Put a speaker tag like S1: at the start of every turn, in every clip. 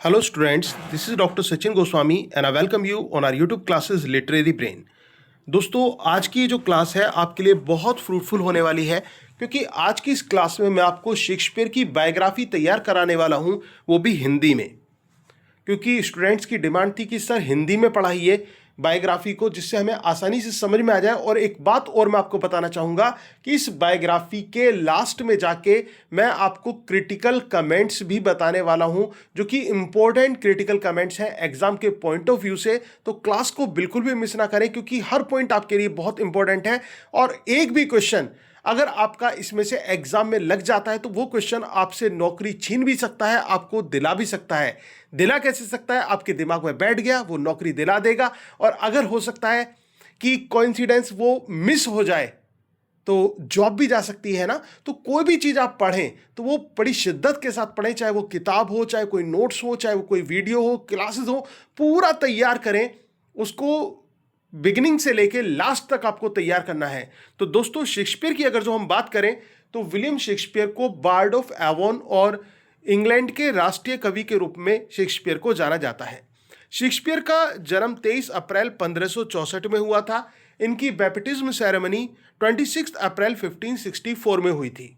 S1: Hello students, this is Dr. Sachin Goswami and I welcome you on our YouTube classes Literary Brain। दोस्तों आज की जो class है आपके लिए बहुत फ्रूटफुल होने वाली है क्योंकि आज की इस क्लास में मैं आपको शेक्सपियर की बायोग्राफी तैयार कराने वाला हूं, वो भी हिंदी में। क्योंकि स्टूडेंट्स की डिमांड थी कि सर हिंदी में पढ़ाइए बायोग्राफी को जिससे हमें आसानी से समझ में आ जाए। और एक बात और मैं आपको बताना चाहूँगा कि इस बायोग्राफी के लास्ट में जाके मैं आपको क्रिटिकल कमेंट्स भी बताने वाला हूँ जो कि इंपॉर्टेंट क्रिटिकल कमेंट्स हैं एग्जाम के पॉइंट ऑफ व्यू से। तो क्लास को बिल्कुल भी मिस ना करें क्योंकि हर पॉइंट आपके लिए बहुत इंपॉर्टेंट है और एक भी क्वेश्चन अगर आपका इसमें से एग्जाम में लग जाता है तो वो क्वेश्चन आपसे नौकरी छीन भी सकता है, आपको दिला भी सकता है। दिला कैसे सकता है? आपके दिमाग में बैठ गया, वो नौकरी दिला देगा। और अगर हो सकता है कि कोइंसिडेंस वो मिस हो जाए तो जॉब भी जा सकती है ना। तो कोई भी चीज़ आप पढ़ें तो वो बड़ी शिद्दत के साथ पढ़ें, चाहे वो किताब हो, चाहे कोई नोट्स हो, चाहे वो कोई वीडियो हो, क्लासेस हो, पूरा तैयार करें उसको। बिगिनिंग से लेके लास्ट तक आपको तैयार करना है। तो दोस्तों शेक्सपियर की अगर जो हम बात करें तो विलियम शेक्सपियर को बार्ड ऑफ एवॉन और इंग्लैंड के राष्ट्रीय कवि के रूप में शेक्सपियर को जाना जाता है। शेक्सपियर का जन्म 23 अप्रैल 1564 में हुआ था। इनकी बैप्टिज्म सेरेमनी 26 अप्रैल 1564 में हुई थी।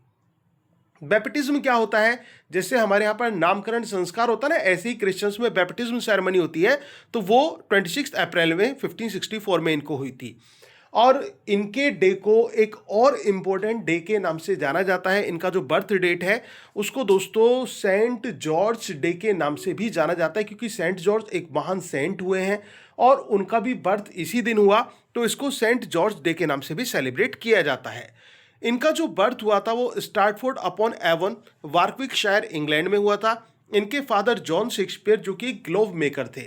S1: बैप्टिज्म क्या होता है? जैसे हमारे यहाँ पर नामकरण संस्कार होता है ना, ऐसे ही क्रिश्चियंस में बैप्टिज्म सेरेमनी होती है। तो वो 26 अप्रैल में 1564 में इनको हुई थी। और इनके डे को एक और इम्पोर्टेंट डे के नाम से जाना जाता है। इनका जो बर्थ डेट है उसको दोस्तों सेंट जॉर्ज डे के नाम से भी जाना जाता है क्योंकि सेंट जॉर्ज एक महान सेंट हुए हैं और उनका भी बर्थ इसी दिन हुआ। तो इसको सेंट जॉर्ज डे के नाम से भी सेलिब्रेट किया जाता है। इनका जो बर्थ हुआ था वो स्टार्टफोर्ड अपॉन एवन, वार्विकशायर, इंग्लैंड में हुआ था। इनके फादर जॉन शेक्सपियर जो कि ग्लोव मेकर थे।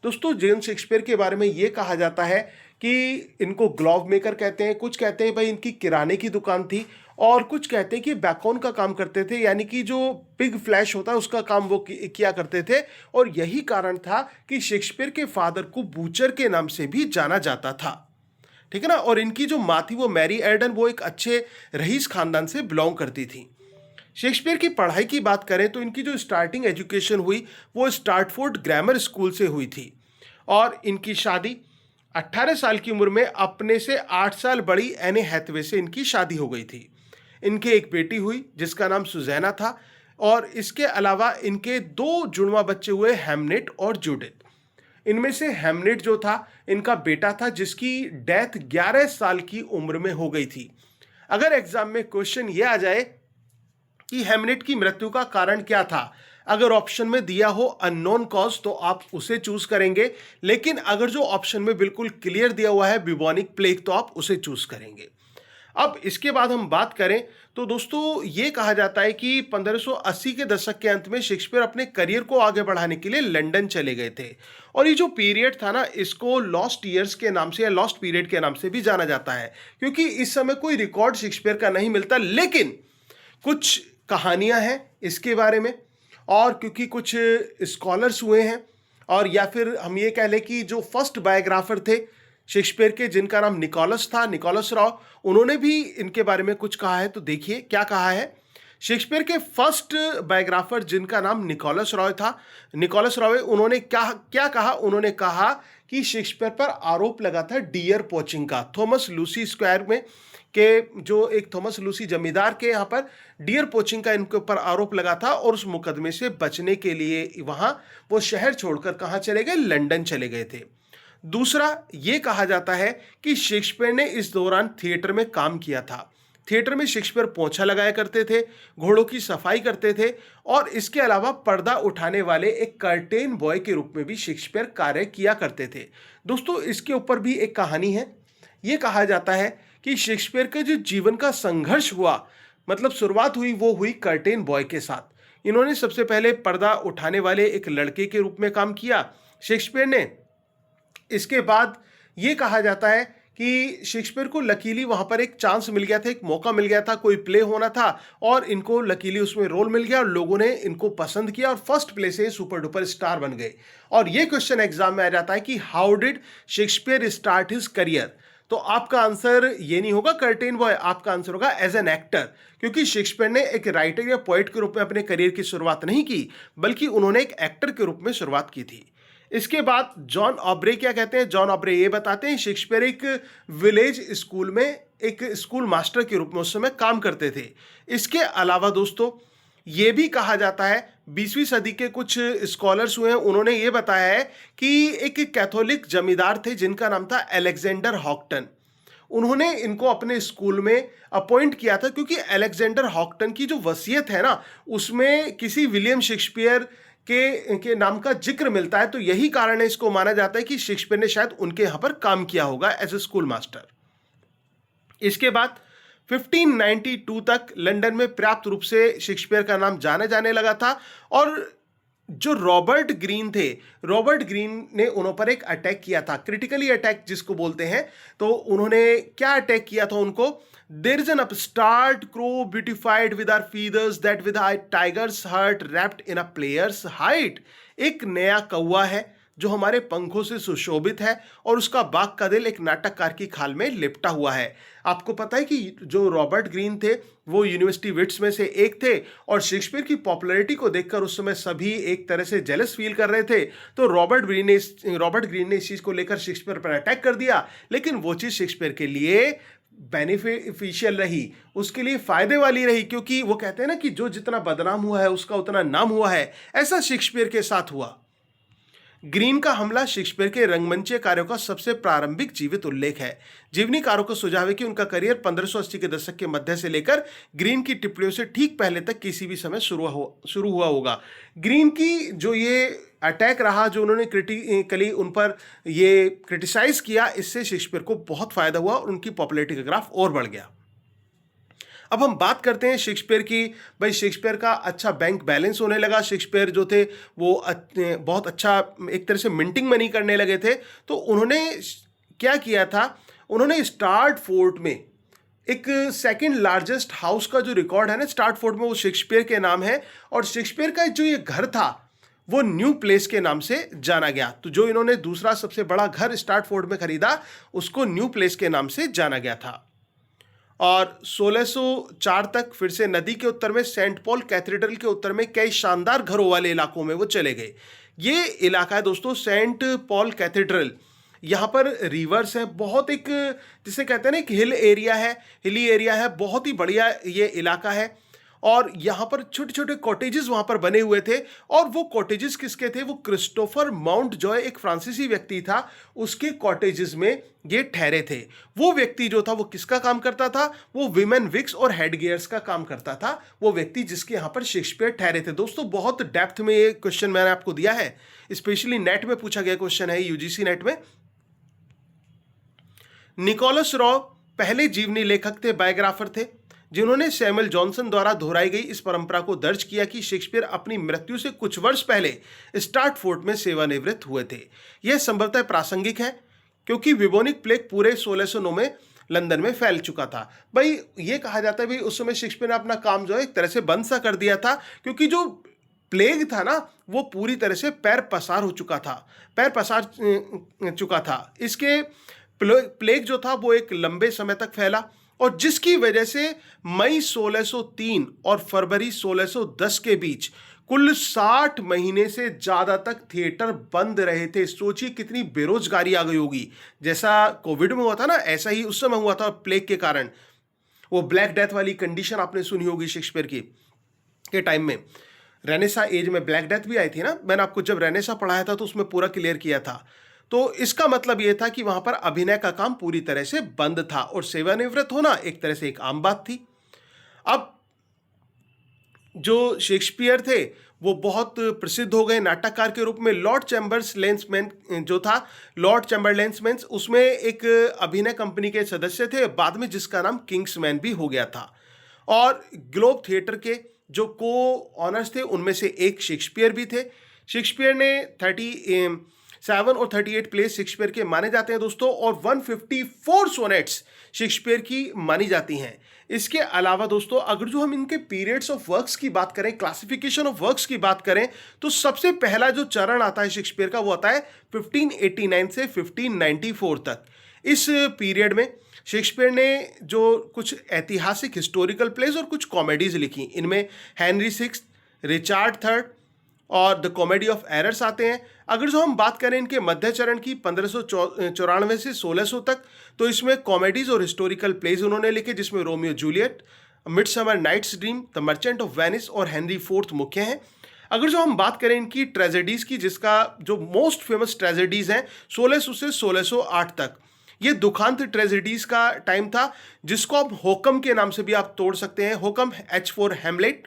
S1: दोस्तों जॉन शेक्सपियर के बारे में ये कहा जाता है कि इनको ग्लोव मेकर कहते हैं, कुछ कहते हैं भाई इनकी किराने की दुकान थी, और कुछ कहते हैं कि बैकॉन का काम करते थे, यानी कि जो पिग फ्लैश होता है उसका काम वो किया करते थे। और यही कारण था कि शेक्सपियर के फादर को बूचर के नाम से भी जाना जाता था। ठीक है ना। और इनकी जो माँ थी वो मैरी एर्डन, वो एक अच्छे रईस खानदान से बिलोंग करती थी। शेक्सपियर की पढ़ाई की बात करें तो इनकी जो स्टार्टिंग एजुकेशन हुई वो स्टार्टफोर्ड ग्रामर स्कूल से हुई थी। और इनकी शादी 18 साल की उम्र में अपने से 8 साल बड़ी एने हैथवे से इनकी शादी हो गई थी। इनके एक बेटी हुई जिसका नाम सुजैना था। और इसके अलावा इनके 2 जुड़वा बच्चे हुए, हैमनेट और जूडिथ। इनमें से हैमनेट जो था इनका बेटा था जिसकी डेथ 11 साल की उम्र में हो गई थी। अगर एग्जाम में क्वेश्चन ये आ जाए कि हैमनेट की मृत्यु का कारण क्या था, अगर ऑप्शन में दिया हो अननोन कॉज तो आप उसे चूज करेंगे, लेकिन अगर जो ऑप्शन में बिल्कुल क्लियर दिया हुआ है ब्यूबोनिक प्लेग तो आप उसे चूज करेंगे। अब इसके बाद हम बात करें तो दोस्तों ये कहा जाता है कि 1580 के दशक के अंत में शेक्सपियर अपने करियर को आगे बढ़ाने के लिए लंदन चले गए थे। और ये जो पीरियड था ना इसको लॉस्ट ईयर्स के नाम से या लॉस्ट पीरियड के नाम से भी जाना जाता है क्योंकि इस समय कोई रिकॉर्ड शेक्सपियर का नहीं मिलता, लेकिन कुछ कहानियां हैं इसके बारे में। और क्योंकि कुछ स्कॉलर्स हुए हैं, और या फिर हम ये कह लें कि जो फर्स्ट बायोग्राफर थे शेक्सपियर के जिनका नाम निकोलस था, निकोलस रॉ, उन्होंने भी इनके बारे में कुछ कहा है। तो देखिए क्या कहा है। शेक्सपियर के फर्स्ट बायोग्राफर जिनका नाम निकोलस रॉय था, निकोलस रॉय, उन्होंने क्या क्या कहा? उन्होंने कहा कि शेक्सपियर पर आरोप लगा था डियर पोचिंग का। थॉमस लूसी स्क्वायर में के जो एक थॉमस लूसी जमींदार के यहाँ पर डियर पोचिंग का इनके ऊपर आरोप लगा था, और उस मुकदमे से बचने के लिए वहाँ वो शहर छोड़कर कहाँ चले गए? लंदन चले गए थे। दूसरा ये कहा जाता है कि शेक्सपियर ने इस दौरान थिएटर में काम किया था। थिएटर में शेक्सपियर पोंछा लगाया करते थे, घोड़ों की सफाई करते थे, और इसके अलावा पर्दा उठाने वाले एक कर्टेन बॉय के रूप में भी शेक्सपियर कार्य किया करते थे। दोस्तों इसके ऊपर भी एक कहानी है। ये कहा जाता है कि शेक्सपियर के जो जीवन का संघर्ष हुआ, मतलब शुरुआत हुई, वो हुई कर्टेन बॉय के साथ। इन्होंने सबसे पहले पर्दा उठाने वाले एक लड़के के रूप में काम किया शेक्सपियर ने। इसके बाद ये कहा जाता है कि शेक्सपियर को लकीली वहां पर एक चांस मिल गया था, एक मौका मिल गया था, कोई प्ले होना था, और इनको लकीली उसमें रोल मिल गया और लोगों ने इनको पसंद किया और फर्स्ट प्ले से सुपर डुपर स्टार बन गए। और ये क्वेश्चन एग्जाम में आ जाता है कि how did Shakespeare start his career. तो आपका आंसर ये नहीं होगा कर्टेन बॉय, आपका आंसर होगा एज एन एक्टर, क्योंकि शेक्सपियर ने एक राइटर या पोएट के रूप में अपने करियर की शुरुआत नहीं की, बल्कि उन्होंने एक एक्टर के रूप में शुरुआत की थी। इसके बाद जॉन ऑब्रे क्या कहते हैं? जॉन ऑब्रे ये बताते हैं शेक्सपियर एक विलेज स्कूल में एक स्कूल मास्टर के रूप में उस समय काम करते थे। इसके अलावा दोस्तों ये भी कहा जाता है, 20वीं सदी के कुछ स्कॉलर्स हुए हैं, उन्होंने ये बताया है कि एक कैथोलिक जमींदार थे जिनका नाम था अलेक्जेंडर हॉक्टन। उन्होंने इनको अपने स्कूल में अपॉइंट किया था क्योंकि अलेक्जेंडर हॉक्टन की जो वसीयत है ना, उसमें किसी विलियम शेक्सपियर के नाम का जिक्र मिलता है। तो यही कारण है, इसको माना जाता है कि शेक्सपियर ने शायद उनके यहां पर काम किया होगा एज ए स्कूल मास्टर। इसके बाद 1592 तक लंदन में पर्याप्त रूप से शेक्सपियर का नाम जाने जाने लगा था। और जो रॉबर्ट ग्रीन थे, रॉबर्ट ग्रीन ने उन पर एक अटैक किया था, क्रिटिकली अटैक जिसको बोलते हैं। तो उन्होंने क्या अटैक किया था उनको? There is an upstart crow beautified with our feathers that with I tiger's heart wrapped in a player's hide. एक नया कौवा है जो हमारे पंखों से सुशोभित है और उसका बाघ का दिल एक नाटककार की खाल में लिपटा हुआ है। आपको पता है कि जो रॉबर्ट ग्रीन थे वो यूनिवर्सिटी विट्स में से एक थे और शेक्सपियर की पॉपुलैरिटी को देखकर उस समय सभी एक तरह से जेलस फील कर रहे थे। तो रॉबर्ट ग्रीन ने इस चीज़ को लेकर शेक्सपियर पर अटैक कर दिया, लेकिन वो चीज़ शेक्सपियर के लिए बेनिफिशियल रही, उसके लिए फायदे वाली रही, क्योंकि वो कहते हैं ना कि जो जितना बदनाम हुआ है उसका उतना नाम हुआ है। ऐसा शेक्सपियर के साथ हुआ। ग्रीन का हमला शेक्सपियर के रंगमंचीय कार्यों का सबसे प्रारंभिक जीवित उल्लेख है। जीवनीकारों को सुझाव है कि उनका करियर 1580 के दशक के मध्य से लेकर ग्रीन की टिप्पणियों से ठीक पहले तक किसी भी समय शुरू हुआ होगा। ग्रीन की जो ये अटैक रहा, जो उन्होंने क्रिटिकली उन पर ये क्रिटिसाइज किया, इससे शेक्सपियर को बहुत फायदा हुआ और उनकी पॉपुलैरिटी का ग्राफ और बढ़ गया। अब हम बात करते हैं शेक्सपियर की। भाई शेक्सपियर का अच्छा बैंक बैलेंस होने लगा। शेक्सपियर जो थे वो बहुत अच्छा एक तरह से मिंटिंग मनी करने लगे थे। तो उन्होंने क्या किया था? उन्होंने स्टार्टफोर्ड में एक सेकंड लार्जेस्ट हाउस का जो रिकॉर्ड है ना स्टार्टफोर्ड में, वो शेक्सपियर के नाम है। और शेक्सपियर का जो ये घर था वो न्यू प्लेस के नाम से जाना गया। तो जो इन्होंने दूसरा सबसे बड़ा घर स्टार्टफोर्ड में खरीदा उसको न्यू प्लेस के नाम से जाना गया था। और 1604 तक फिर से नदी के उत्तर में सेंट पॉल कैथेड्रल के उत्तर में कई शानदार घरों वाले इलाकों में वो चले गए। ये इलाका है दोस्तों सेंट पॉल कैथेड्रल। यहाँ पर रिवर्स है, बहुत एक जिसे कहते हैं ना एक हिली एरिया है, बहुत ही बढ़िया ये इलाका है। और यहाँ पर छोटे छोटे कॉटेजेस वहाँ पर बने हुए थे। और वो कॉटेजेस किसके थे? वो क्रिस्टोफर माउंट जॉय एक फ्रांसीसी व्यक्ति था, उसके कॉटेजेस में ये ठहरे थे। वो व्यक्ति जो था वो किसका काम करता था? वो विमेन विक्स और हेड गियर्स का काम करता था, वो व्यक्ति जिसके यहाँ पर शेक्सपियर ठहरे थे। दोस्तों बहुत डेप्थ में ये क्वेश्चन मैंने आपको दिया है, स्पेशली नेट में पूछा गया क्वेश्चन है, यूजीसी नेट में। निकोलस रॉ पहले जीवनी लेखक थे, बायोग्राफर थे, जिन्होंने सैमुअल जॉनसन द्वारा दोहराई गई इस परंपरा को दर्ज किया कि शेक्सपियर अपनी मृत्यु से कुछ वर्ष पहले स्टार्टफोर्ड में सेवानिवृत्त हुए थे। यह संभवतः प्रासंगिक है क्योंकि विबोनिक प्लेग पूरे 1609 में लंदन में फैल चुका था। भाई ये कहा जाता है भाई उस समय शेक्सपियर ने अपना काम जो है एक तरह से बंद सा कर दिया था, क्योंकि जो प्लेग था ना वो पूरी तरह से पैर पसार चुका था। इसके प्लेग जो था वो एक लंबे समय तक फैला और जिसकी वजह से मई 1603 और फरवरी 1610 के बीच कुल 60 महीने से ज़्यादा तक थिएटर बंद रहे थे। सोचिए कितनी बेरोजगारी आ गई होगी। जैसा कोविड में हुआ था ना, ऐसा ही उस समय हुआ था प्लेग के कारण। वो ब्लैक डेथ वाली कंडीशन आपने सुनी होगी शेक्सपियर की के टाइम में। रेनेसा एज में ब्लैक डेथ भी आई थी ना, मैंने आपको जब रेनेसा पढ़ाया था तो उसमें पूरा क्लियर किया था। तो इसका मतलब यह था कि वहां पर अभिनय का काम पूरी तरह से बंद था और सेवानिवृत्त होना एक तरह से एक आम बात थी। अब जो शेक्सपियर थे वो बहुत प्रसिद्ध हो गए नाटककार के रूप में। लॉर्ड चैम्बरलेंसमैन जो था, लॉर्ड चैम्बरलेंसमैन, उसमें एक अभिनय कंपनी के सदस्य थे बाद में, जिसका नाम किंग्समैन भी हो गया था। और ग्लोब थिएटर के जो को ऑनर्स थे उनमें से एक शेक्सपियर भी थे। शेक्सपियर ने 37 और 38 प्लेस शेक्सपियर के माने जाते हैं दोस्तों, और 154 सोनेट्स शेक्सपियर की मानी जाती हैं। इसके अलावा दोस्तों अगर जो हम इनके पीरियड्स ऑफ वर्क्स की बात करें, क्लासिफिकेशन ऑफ वर्क्स की बात करें, तो सबसे पहला जो चरण आता है शेक्सपियर का वो आता है 1589 से 1594 तक। इस पीरियड में शेक्सपियर ने जो कुछ ऐतिहासिक हिस्टोरिकल प्लेज और कुछ कॉमेडीज लिखी, इनमें हेनरी सिक्स, रिचार्ड थर्ड और द कॉमेडी ऑफ एरर्स आते हैं। अगर जो हम बात करें इनके मध्य चरण की 1594 से 1600 तक, तो इसमें कॉमेडीज और हिस्टोरिकल प्लेज उन्होंने लिखे, जिसमें Romeo Juliet, Midsummer Night's Dream, the Merchant of Venice और हेनरी फोर्थ मुख्य हैं। अगर जो हम बात करें इनकी ट्रेजेडीज की, जिसका जो मोस्ट फेमस ट्रेजेडीज हैं 1600 से 1608 तक, ये दुखांत ट्रेजेडीज का टाइम था, जिसको आप होकम के नाम से भी आप तोड़ सकते हैं। होकम, H for Hamlet,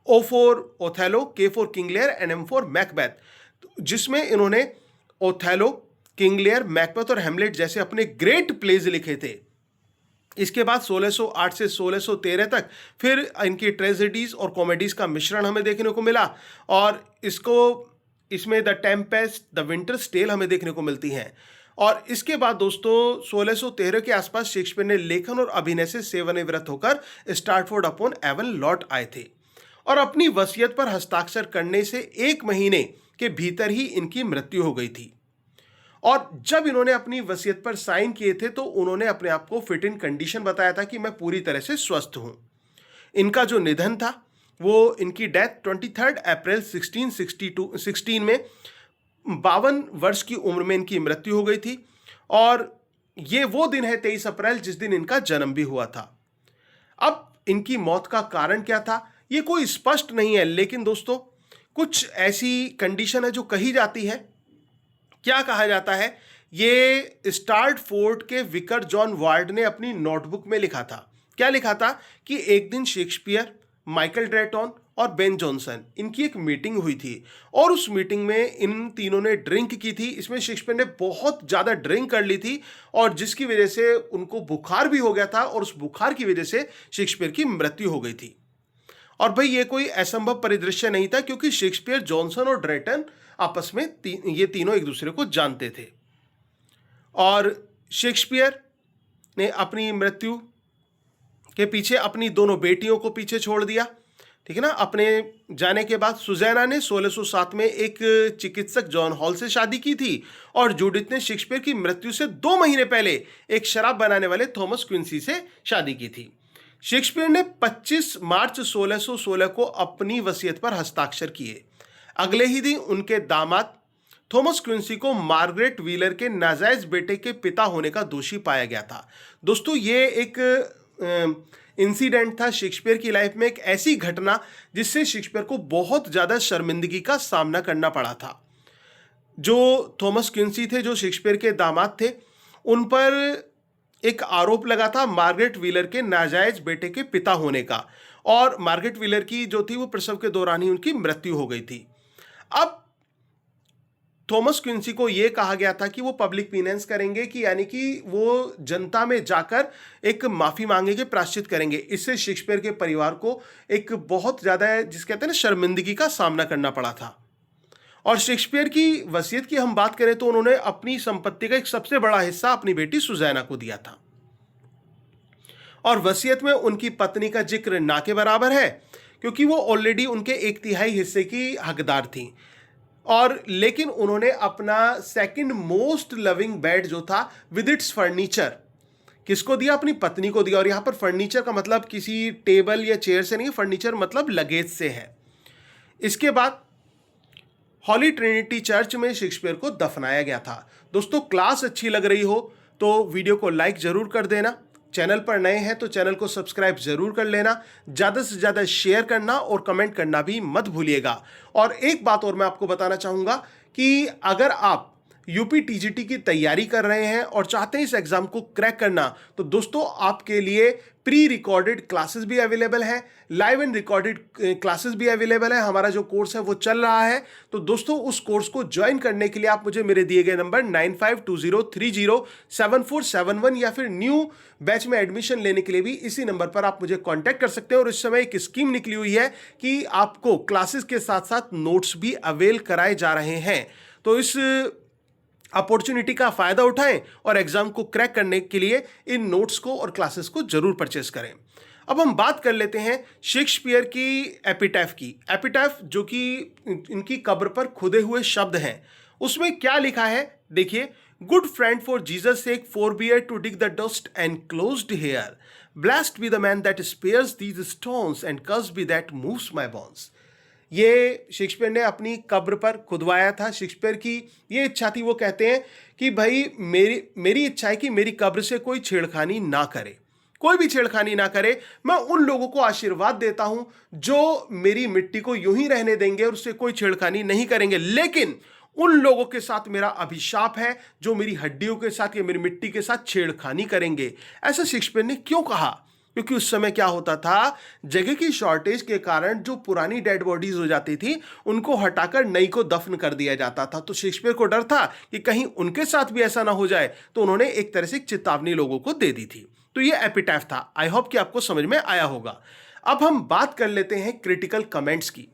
S1: O for Othello, K for King Lear and M for Macbeth, जिसमें इन्होंने ओथेलो, किंग लियर, मैकबेथ और हेमलेट जैसे अपने ग्रेट प्लेज लिखे थे। इसके बाद 1608 से 1613 तक फिर इनकी ट्रेजेडीज और कॉमेडीज का मिश्रण हमें देखने को मिला, और इसमें the Tempest, the Winter's Tale हमें देखने को मिलती हैं। और इसके बाद दोस्तों 1613 के आसपास शेक्सपियर ने लेखन और अभिनय से सेवानिवृत्त होकर स्टार्टफोर्ड अपॉन एवन लौट आए थे, और अपनी वसीयत पर हस्ताक्षर करने से 1 महीने के भीतर ही इनकी मृत्यु हो गई थी। और जब इन्होंने अपनी वसीयत पर साइन किए थे तो उन्होंने अपने आप को फिट इन कंडीशन बताया था कि मैं पूरी तरह से स्वस्थ हूं। इनका जो निधन था वो, इनकी डेथ 23 अप्रैल 1616 में 52 वर्ष की उम्र में इनकी मृत्यु हो गई थी। और ये वो दिन है 23 अप्रैल जिस दिन इनका जन्म भी हुआ था। अब इनकी मौत का कारण क्या था ये कोई स्पष्ट नहीं है, लेकिन दोस्तों कुछ ऐसी कंडीशन है जो कही जाती है। क्या कहा जाता है, ये स्टार्टफोर्ड के विकर जॉन वार्ड ने अपनी नोटबुक में लिखा था। क्या लिखा था कि एक दिन शेक्सपियर, माइकल ड्रेटन और बेन जॉनसन, इनकी एक मीटिंग हुई थी, और उस मीटिंग में इन तीनों ने ड्रिंक की थी। इसमें शेक्सपियर ने बहुत ज़्यादा ड्रिंक कर ली थी, और जिसकी वजह से उनको बुखार भी हो गया था, और उस बुखार की वजह से शेक्सपियर की मृत्यु हो गई थी। और भाई ये कोई असंभव परिदृश्य नहीं था, क्योंकि शेक्सपियर, जॉनसन और ड्रेटन आपस में ये तीनों एक दूसरे को जानते थे। और शेक्सपियर ने अपनी मृत्यु के पीछे अपनी दोनों बेटियों को पीछे छोड़ दिया, ठीक है ना। अपने जाने के बाद सुजैना ने 1607 में एक चिकित्सक जॉन हॉल से शादी की थी, और जूडिथ ने शेक्सपियर की मृत्यु से 2 महीने पहले एक शराब बनाने वाले थॉमस क्विंसी से शादी की थी। शेक्सपियर ने 25 मार्च 1616 को अपनी वसीयत पर हस्ताक्षर किए। अगले ही दिन उनके दामाद थॉमस क्विंसी को मार्गरेट व्हीलर के नाजायज बेटे के पिता होने का दोषी पाया गया था। दोस्तों ये एक इंसिडेंट था शेक्सपियर की लाइफ में, एक ऐसी घटना जिससे शेक्सपियर को बहुत ज़्यादा शर्मिंदगी का सामना करना पड़ा था। जो थॉमस क्विंसी थे, जो शेक्सपियर के दामाद थे, उन पर एक आरोप लगा था मार्गरेट व्हीलर के नाजायज बेटे के पिता होने का, और मार्गरेट व्हीलर की जो थी वो प्रसव के दौरान ही उनकी मृत्यु हो गई थी। अब थॉमस क्विंसी को यह कहा गया था कि वो पब्लिक पेनेंस करेंगे, कि यानी कि वो जनता में जाकर एक माफी मांगेंगे, प्रायश्चित करेंगे। इससे शेक्सपियर के परिवार को एक बहुत ज्यादा, जिस कहते हैं ना, शर्मिंदगी का सामना करना पड़ा था। और शेक्सपियर की वसीयत की हम बात करें तो उन्होंने अपनी संपत्ति का एक सबसे बड़ा हिस्सा अपनी बेटी सुजैना को दिया था, और वसीयत में उनकी पत्नी का जिक्र ना के बराबर है, क्योंकि वो ऑलरेडी उनके 1/3 हिस्से की हकदार थी। और लेकिन उन्होंने अपना सेकंड मोस्ट लविंग बेड जो था विद इट्स फर्नीचर किसको दिया, अपनी पत्नी को दिया। और यहाँ पर फर्नीचर का मतलब किसी टेबल या चेयर से नहीं है, फर्नीचर मतलब लगेज से है। इसके बाद हॉली ट्रिनिटी चर्च में शेक्सपियर को दफनाया गया था। दोस्तों क्लास अच्छी लग रही हो तो वीडियो को लाइक जरूर कर देना, चैनल पर नए हैं तो चैनल को सब्सक्राइब जरूर कर लेना, ज़्यादा से ज़्यादा शेयर करना और कमेंट करना भी मत भूलिएगा। और एक बात और मैं आपको बताना चाहूँगा कि अगर आप यूपी टीजीटी की तैयारी कर रहे हैं और चाहते हैं इस एग्ज़ाम को क्रैक करना, तो दोस्तों आपके लिए प्री रिकॉर्डेड क्लासेस भी अवेलेबल हैं, लाइव एंड रिकॉर्डेड क्लासेस भी अवेलेबल है। हमारा जो कोर्स है वो चल रहा है, तो दोस्तों उस कोर्स को ज्वाइन करने के लिए आप मुझे मेरे दिए गए नंबर 9520307471 या फिर न्यू बैच में एडमिशन लेने के लिए भी इसी नंबर पर आप मुझे कांटेक्ट कर सकते हैं। और इस समय एक स्कीम निकली हुई है कि आपको क्लासेस के साथ साथ नोट्स भी अवेल कराए जा रहे हैं, तो इस अपॉर्चुनिटी का फायदा उठाएं और एग्जाम को क्रैक करने के लिए इन नोट्स को और क्लासेस को जरूर परचेस करें। अब हम बात कर लेते हैं शेक्सपियर की एपिटैफ की। एपिटैफ जो कि इनकी कब्र पर खुदे हुए शब्द हैं, उसमें क्या लिखा है देखिए, Good friend for Jesus' sake forbear to dig the dust and closed here. Blessed be the man that spares these stones and cursed be that moves my bones. ये शेक्सपियर ने अपनी कब्र पर खुदवाया था। शेक्सपियर की ये इच्छा थी, वो कहते हैं कि भाई मेरी इच्छा है कि मेरी कब्र से कोई छेड़खानी ना करे, कोई भी छेड़खानी ना करे। मैं उन लोगों को आशीर्वाद देता हूं जो मेरी मिट्टी को यूं ही रहने देंगे और उससे कोई छेड़खानी नहीं करेंगे, लेकिन उन लोगों के साथ मेरा अभिशाप है जो मेरी हड्डियों के साथ या मेरी मिट्टी के साथ छेड़खानी करेंगे। ऐसा शेक्सपियर ने क्यों कहा? क्योंकि उस समय क्या होता था, जगह की शॉर्टेज के कारण जो पुरानी डेड बॉडीज हो जाती थी उनको हटाकर नई को दफन कर दिया जाता था। तो शेक्सपियर को डर था कि कहीं उनके साथ भी ऐसा ना हो जाए, तो उन्होंने एक तरह से चेतावनी लोगों को दे दी थी। तो ये एपिटैफ था। आई होप कि आपको समझ में आया होगा। अब हम बात कर लेते हैं क्रिटिकल कमेंट्स की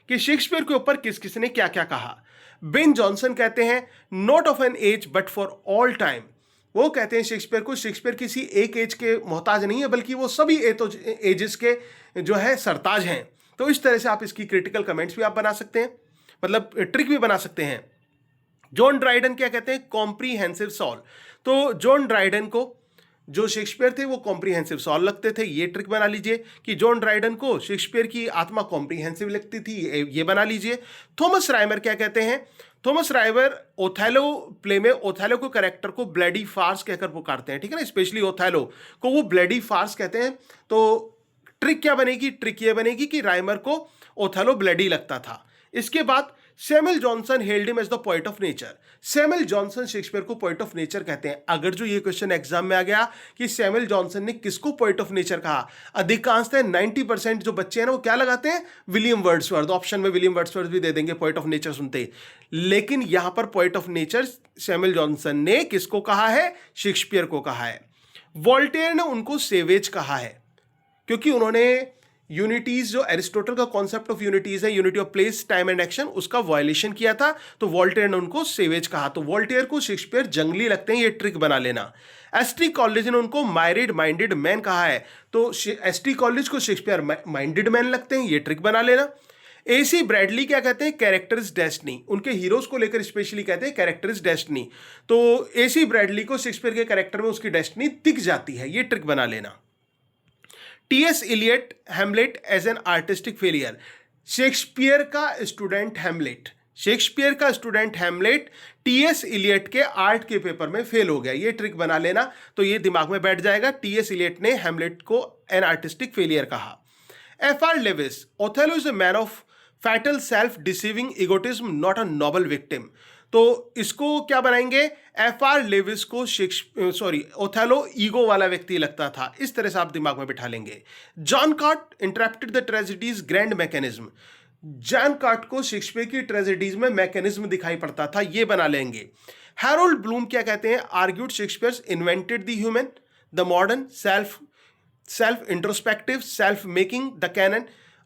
S1: कि शेक्सपियर के ऊपर किस किस ने क्या क्या कहा। बेन जॉनसन कहते हैं not of an age but for all time. वो कहते हैं शेक्सपियर किसी एक एज के मोहताज नहीं है, बल्कि वो सभी एजेस के जो है सरताज हैं। तो इस तरह से आप इसकी क्रिटिकल कमेंट्स भी आप बना सकते हैं, मतलब ट्रिक भी बना सकते हैं। जॉन ड्राइडन क्या कहते हैं? Comprehensive soul. तो जॉन ड्राइडन को जो शेक्सपियर थे वो कॉम्प्रीहेंसिव सॉल लगते थे। ये ट्रिक बना लीजिए कि जॉन ड्राइडन को शेक्सपियर की आत्मा कॉम्प्रीहेंसिव लगती थी, ये बना लीजिए। थॉमस राइमर क्या कहते हैं? थॉमस राइमर ओथेलो प्ले में ओथेलो को कैरेक्टर को ब्लडी फार्स कहकर पुकारते हैं, ठीक है ना। स्पेशली ओथेलो को वो ब्लडी फार्स कहते हैं। तो ट्रिक क्या बनेगी? ट्रिक ये बनेगी कि राइमर को ओथेलो ब्लडी लगता था। इसके बाद Samuel Johnson held him as the poet of nature. Samuel Johnson Shakespeare को पोएट ऑफ नेचर कहते हैं। अगर जो ये क्वेश्चन एग्जाम में आ गया कि सैमुअल जॉनसन ने किसको पोएट ऑफ नेचर कहा, अधिकांशतः 90% जो बच्चे हैं ना वो क्या लगाते हैं? William Wordsworth. ऑप्शन में विलियम वर्ड्सवर्थ भी दे देंगे पोएट ऑफ नेचर सुनते। लेकिन यहां पर poet of nature Samuel Johnson ने किसको कहा है? शेक्सपियर को कहा है। वोल्टेयर ने उनको सेवेज कहा है क्योंकि उन्होंने यूनिटीज, जो एरिस्टोटल का कॉन्सेप्ट ऑफ यूनिटीज है, unity of place time and action, उसका वायलेशन किया था। तो वोल्टेयर ने उनको सेवेज कहा। तो वोल्टेयर को शेक्सपियर जंगली लगते हैं, ये ट्रिक बना लेना। एसटी कॉलेज ने उनको माइरेड माइंडेड मैन कहा है। तो एसटी कॉलेज को शेक्सपियर माइंडेड मैन लगते हैं, ये ट्रिक बना लेना। एसी ब्रैडली क्या कहते हैं? Character is destiny. उनके हीरोज को लेकर स्पेशली कहते हैं कैरेक्टर इज डेस्टिनी। तो एसी ब्रैडली को शेक्सपियर के कैरेक्टर में उसकी डेस्टिनी दिख जाती है, ये ट्रिक बना लेना। T S. Eliot Hamlet as an artistic failure. Shakespeare का स्टूडेंट हैमलेट टी.एस. इलियट के आर्ट के पेपर में फेल हो गया, ये ट्रिक बना लेना। तो ये दिमाग में बैठ जाएगा। टी.एस. इलियट ने हैमलेट को एन आर्टिस्टिक फेलियर कहा। F R. Leavis, Othello is a man of fatal self deceiving egotism not a noble victim. तो इसको क्या बनाएंगे? एफ.आर. लेविस को ओथेलो ईगो वाला व्यक्ति लगता था। इस तरह से आप दिमाग में बिठा लेंगे। John cart interpreted the tragedies grand mechanism. John cart को शेक्सपियर की ट्रेजेडीज में मैकेनिज्म दिखाई पड़ता था, ये बना लेंगे। हैरोल्ड ब्लूम क्या कहते हैं? Argued Shakespeare invented the human, the modern, self introspective, self making, the canon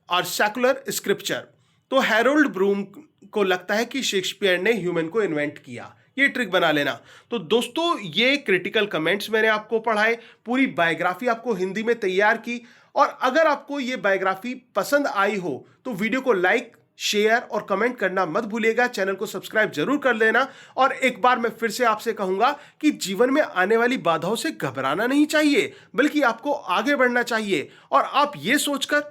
S1: और सेकुलर स्क्रिप्चर। तो हैरोल्ड ब्लूम को लगता है कि शेक्सपियर ने ह्यूमन को इन्वेंट किया, ये ट्रिक बना लेना। तो दोस्तों ये क्रिटिकल कमेंट्स मैंने आपको पढ़ाए, पूरी बायोग्राफी आपको हिंदी में तैयार की। और अगर आपको ये बायोग्राफी पसंद आई हो तो वीडियो को लाइक, शेयर और कमेंट करना मत भूलिएगा। चैनल को सब्सक्राइब जरूर कर लेना। और एक बार मैं फिर से आपसे कहूंगा कि जीवन में आने वाली बाधाओं से घबराना नहीं चाहिए, बल्कि आपको आगे बढ़ना चाहिए। और आप ये सोचकर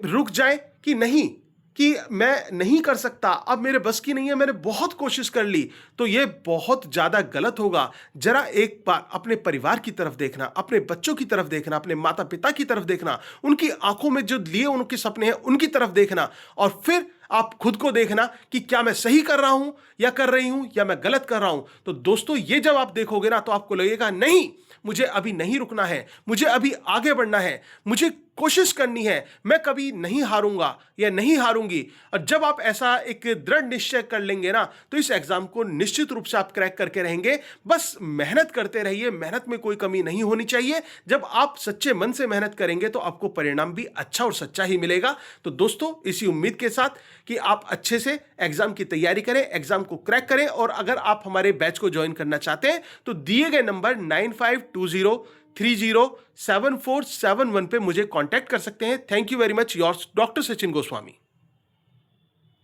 S1: रुक जाए कि नहीं, कि मैं नहीं कर सकता, अब मेरे बस की नहीं है, मैंने बहुत कोशिश कर ली, तो ये बहुत ज़्यादा गलत होगा। जरा एक बार अपने परिवार की तरफ देखना, अपने बच्चों की तरफ देखना, अपने माता पिता की तरफ देखना, उनकी आंखों में जो लिए उनके सपने हैं उनकी तरफ देखना, और फिर आप खुद को देखना कि क्या मैं सही कर रहा हूं या कर रही हूं या मैं गलत कर रहा हूं। तो दोस्तों ये जब आप देखोगे ना तो आपको लगेगा नहीं, मुझे अभी नहीं रुकना है, मुझे अभी आगे बढ़ना है, मुझे कोशिश करनी है, मैं कभी नहीं हारूंगा या नहीं हारूंगी। और जब आप ऐसा एक दृढ़ निश्चय कर लेंगे ना तो इस एग्जाम को निश्चित रूप से आप क्रैक करके रहेंगे। बस मेहनत करते रहिए, मेहनत में कोई कमी नहीं होनी चाहिए। जब आप सच्चे मन से मेहनत करेंगे तो आपको परिणाम भी अच्छा और सच्चा ही मिलेगा। तो दोस्तों इसी उम्मीद के साथ कि आप अच्छे से एग्जाम की तैयारी करें, एग्जाम को क्रैक करें। और अगर आप हमारे बैच को ज्वाइन करना चाहते हैं तो दिए गए नंबर 9520307471 पे मुझे कांटेक्ट कर सकते हैं। Thank you very much, yours doctor Sachin Goswami.